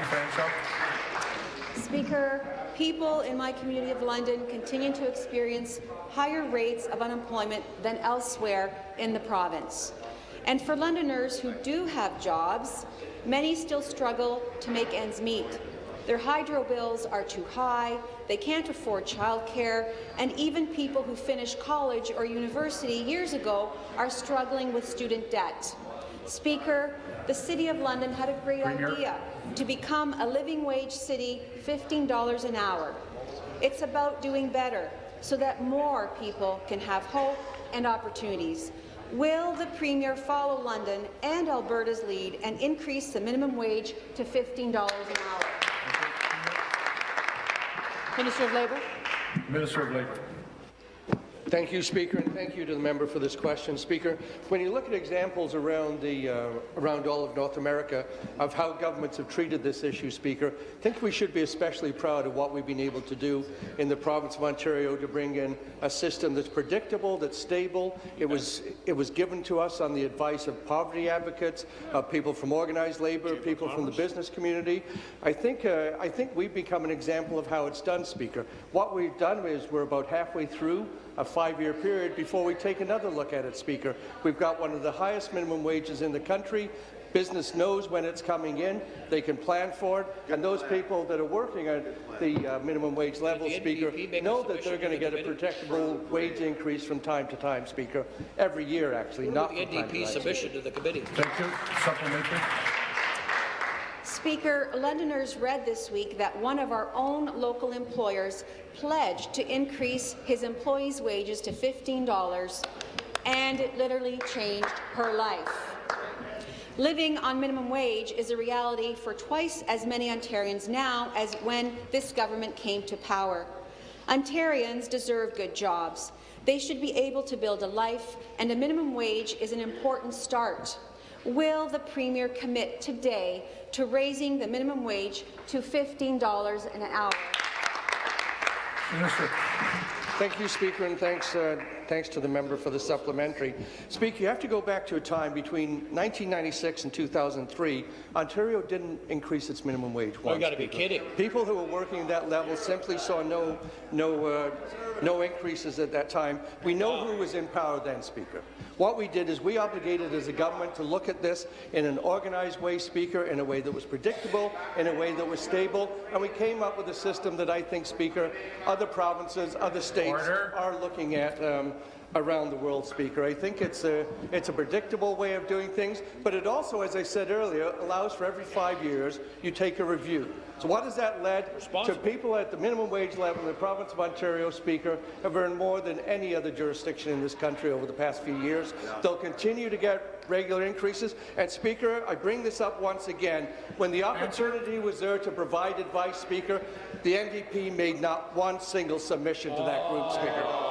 Fanshawe. Speaker, people in my community of London continue to experience higher rates of unemployment than elsewhere in the province. And for Londoners who do have jobs, many still struggle to make ends meet. Their hydro bills are too high, they can't afford childcare, and even people who finished college or university years ago are struggling with student debt. Speaker, the City of London had a great idea to become a living wage city, $15 an hour. It's about doing better so that more people can have hope and opportunities. Will the Premier follow London and Alberta's lead and increase the minimum wage to $15 an hour? Minister of Labour. Minister of Labour. Thank you, Speaker, and thank you to the member for this question. Speaker, when you look at examples around all of North America of how governments have treated this issue, Speaker, I think we should be especially proud of what we've been able to do in the province of Ontario to bring in a system that's predictable, that's stable. It was given to us on the advice of poverty advocates, people from organized labour, people from the business community. I think we've become an example of how it's done, Speaker. What we've done is we're about halfway through a 5-year period before we take another look at it, Speaker. We've got one of the highest minimum wages in the country. Business knows when it's coming in. They can plan for it. And those people that are working at the minimum wage level, Speaker, know that they're going to get a protectable wage increase from time to time, Speaker, every year, actually, not the NDP submission to the committee. Thank you. Supplementary. Speaker, Londoners read this week that one of our own local employers pledged to increase his employees' wages to $15, and it literally changed her life. Living on minimum wage is a reality for twice as many Ontarians now as when this government came to power. Ontarians deserve good jobs. They should be able to build a life, and a minimum wage is an important start. Will the Premier commit today to raising the minimum wage to $15 an hour? Minister. Thank you, Speaker, and thanks to the member for the supplementary. Speaker, you have to go back to a time between 1996 and 2003. Ontario didn't increase its minimum wage once. Oh, you got to be kidding. People who were working at that level simply saw no increases at that time. We know who was in power then, Speaker. What we did is we obligated as a government to look at this in an organized way, Speaker, in a way that was predictable, in a way that was stable, and we came up with a system that I think, Speaker, other provinces, other states are looking at around the world, Speaker. I think it's a predictable way of doing things, but it also, as I said earlier, allows for every 5 years you take a review. So what has that led to? People at the minimum wage level in the province of Ontario, Speaker, have earned more than any other jurisdiction in this country over the past few years. They'll continue to get regular increases. And, Speaker, I bring this up once again. When the opportunity was there to provide advice, Speaker, the NDP made not one single submission to that group, Speaker.